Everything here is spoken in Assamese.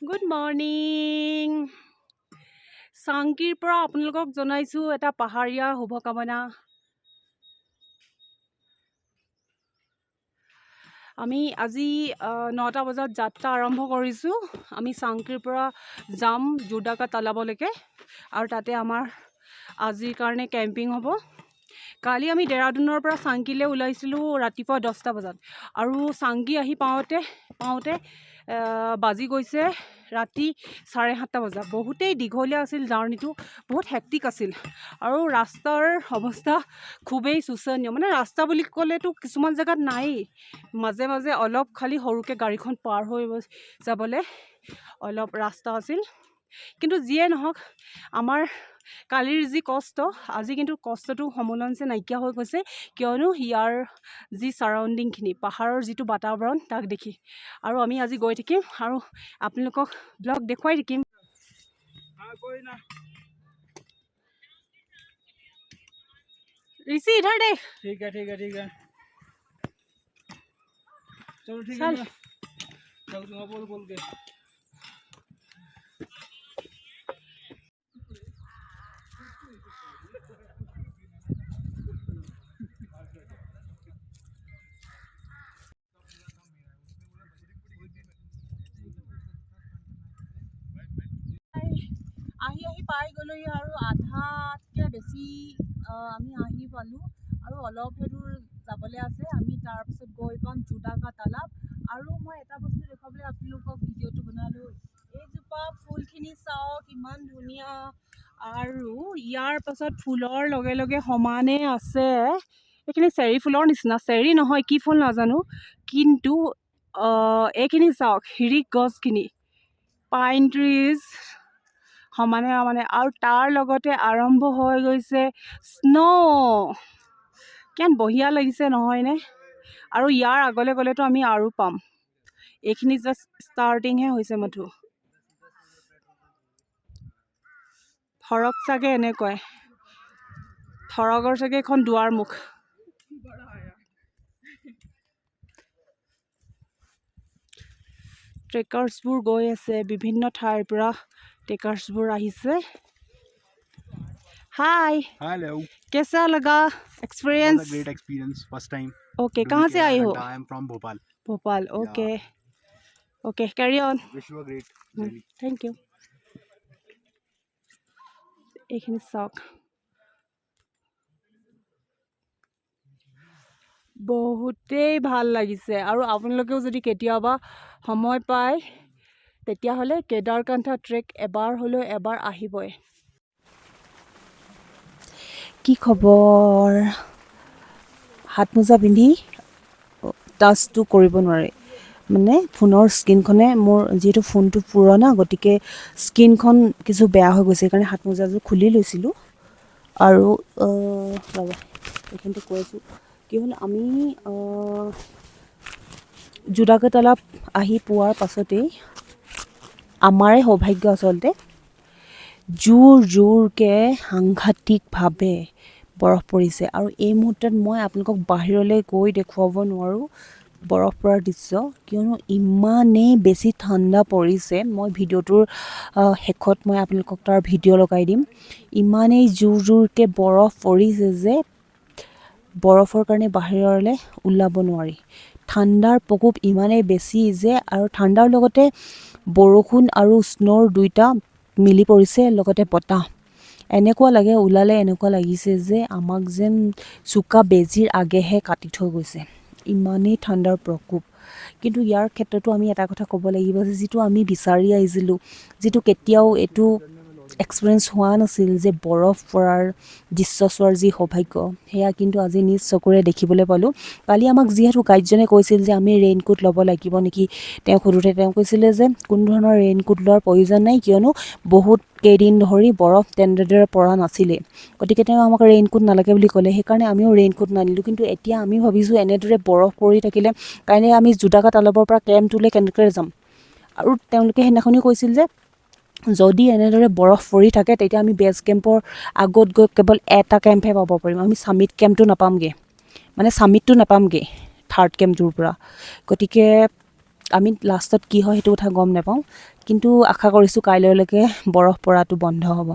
Good morning. চাংকিৰ পৰা আপোনালোকক জনাইছোঁ এটা পাহাৰীয়া শুভকামনা। আমি আজি 9টা বজাত যাত্ৰা আৰম্ভ কৰিছোঁ। আমি চাংকিৰ পৰা যাম জোৰডাকা তালাবলৈকে আৰু তাতে আমাৰ আজিৰ কাৰণে কেম্পিং হ'ব। কালি আমি ডেৰাডুনৰ পৰা চাংকিলৈ ওলাইছিলোঁ ৰাতিপুৱা 10টা বজাত আৰু চাংকি আহি পাওঁতে বাজি গৈছে ৰাতি 7:30 বজা। বহুতেই দীঘলীয়া আছিল জাৰ্ণিটো, বহুত হেক্টিক আছিল আৰু ৰাস্তাৰ অৱস্থা খুবেই শোচনীয়। মানে ৰাস্তা বুলি ক'লেতো কিছুমান জেগাত নায়েই, মাজে মাজে অলপ খালি সৰুকৈ গাড়ীখন পাৰ হৈ যাবলৈ অলপ ৰাস্তা আছিল। কিন্তু যিয়ে নহওক, আমাৰ কালিৰ যি কষ্ট, আজি কিন্তু কষ্টটো সমলঞ্চে নাইকিয়া হৈ গৈছে, কিয়নো ইয়াৰ যি চাৰাউণ্ডিংখিনি, পাহাৰৰ যিটো বাতাৱৰণ তাক দেখি। আৰু আমি আজি গৈ থাকিম আৰু আপোনালোকক ব্লগ দেখুৱাই থাকিম। ऋषि इधर देख। ठीक है चलो ठीक चल। है चल दूंगा बोल के। আহি পাই গ'লোহি আৰু আধাতকৈ বেছি আমি আহি পালোঁ আৰু অলপহে দূৰ যাবলৈ আছে। আমি তাৰপিছত গৈ পাম জোৰডাকা তালাব। আৰু মই এটা বস্তু দেখুৱাবলৈ আপোনালোকক ভিডিঅ'টো বনালোঁ। এইজোপা ফুলখিনি চাওক, ইমান ধুনীয়া। আৰু ইয়াৰ পাছত ফুলৰ লগে লগে সমানে আছে এইখিনি চেৰি ফুলৰ নিচিনা, চেৰি নহয় কি ফুল নাজানো, কিন্তু এইখিনি চাওক, হিৰিক গছখিনি, পাইন ট্ৰিজ সমানে আৰু তাৰ লগতে আৰম্ভ হৈ গৈছে স্ন'। কিমান বঢ়িয়া লাগিছে নহয়নে? আৰু ইয়াৰ আগলৈ গ'লেতো আমি আৰু পাম। এইখিনি জাষ্ট ষ্টাৰ্টিংহে হৈছে মাথো। ফৰক চাগে এনেকুৱাই, থৰগৰ চাগে এখন দুৱাৰ মুখ। ট্ৰেকাৰ্ছবোৰ গৈ আছে, বিভিন্ন ঠাইৰ পৰা ট্ৰেকাৰ্ছবোৰ আহিছে। हाय, हेलो। कैसा लगा experience? Great experience, first time. Okay, कहाँ से आए हो? I am from Bhopal. Bhopal, okay okay, carry on. Wish you a great journey. Thank you. এইখিনি চাওক, বহুতেই ভাল লাগিছে। আৰু আপোনালোকেও যদি কেতিয়াবা সময় পায় তেতিয়াহ'লে কেদাৰকান্থা ট্ৰেক এবাৰ হ'লেও এবাৰ আহিবই। কি খবৰ? হাত মোজা পিন্ধি টাচটো কৰিব নোৱাৰি, মানে ফোনৰ স্ক্ৰীণখনে, মোৰ যিহেতু ফোনটো পুৰণা গতিকে স্ক্ৰীণখন কিছু বেয়া হৈ গৈছে, সেইকাৰণে হাত মোজাযোৰ খুলি লৈছিলোঁ। আৰু ৰ'বা, এইখিনিতে কৈ আছোঁ কি হ'ল, আমি জোৰডাকা তালাব আহি পোৱাৰ পাছতেই আমাৰে সৌভাগ্য আচলতে, জোৰকৈ সাংঘাতিকভাৱে বৰফ পৰিছে। আৰু এই মুহূৰ্তত মই আপোনালোকক বাহিৰলৈ গৈ দেখুৱাব নোৱাৰোঁ বৰফ পৰাৰ দৃশ্য, কিয়নো ইমানেই বেছি ঠাণ্ডা পৰিছে। মই ভিডিঅ'টোৰ শেষত মই আপোনালোকক তাৰ ভিডিঅ' লগাই দিম। ইমানেই জোৰকৈ বৰফ পৰিছে যে বৰফৰ কাৰণে বাহিৰলৈ ওলাব নোৱাৰি। ঠাণ্ডাৰ প্ৰকোপ ইমানেই বেছি যে, আৰু ঠাণ্ডাৰ লগতে বৰষুণ আৰু স্ন'ৰ দুইটা মিলি পৰিছে, লগতে বতাহ। এনেকুৱা লাগে, ওলালে এনেকুৱা লাগিছে যে আমাক যেন চোকা বেজীৰ আগেহে কাটি থৈ গৈছে, ইমানেই ঠাণ্ডাৰ প্ৰকোপ। কিন্তু ইয়াৰ ক্ষেত্ৰতো আমি এটা কথা ক'ব লাগিব যে যিটো আমি বিচাৰি আহিছিলোঁ, যিটো কেতিয়াও এইটো এক্সপিৰিয়েঞ্চ হোৱা নাছিল, যে বৰফ পৰাৰ দৃশ্য চোৱাৰ যি সৌভাগ্য, সেয়া কিন্তু আজি নিজ চকুৰে দেখিবলৈ পালোঁ। কালি আমাক যিহেতু গাইডজনে কৈছিল যে আমি ৰেইনকোট ল'ব লাগিব নেকি, তেওঁক সোধোতে তেওঁ কৈছিলে যে কোনো ধৰণৰ ৰেইনকোট লোৱাৰ প্ৰয়োজন নাই, কিয়নো বহুত কেইদিন ধৰি বৰফ তেনেদৰে পৰা নাছিলে, গতিকে তেওঁ আমাক ৰেইনকোট নালাগে বুলি ক'লে। সেইকাৰণে আমিও ৰেইনকোট নানিলোঁ। কিন্তু এতিয়া আমি ভাবিছোঁ এনেদৰে বৰফ পৰি থাকিলে কাৰণে আমি জোৰডাকা তালাবৰ পৰা কেম্পটোলৈ কেনেকৈ যাম। আৰু তেওঁলোকে সেইদিনাখনি কৈছিল যে যদি এনেদৰে বৰফ পৰি থাকে তেতিয়া আমি বেছ কেম্পৰ আগত গৈ কেৱল এটা কেম্পহে পাব পাৰিম, আমি ছামিট কেম্পটো নাপামগৈ, মানে ছামিটটো নাপামগৈ থাৰ্ড কেম্পটোৰ পৰা। গতিকে আমি লাষ্টত কি হয় সেইটো কথা গম নাপাওঁ, কিন্তু আশা কৰিছোঁ কাইলৈলৈকে বৰফ পৰাটো বন্ধ হ'ব।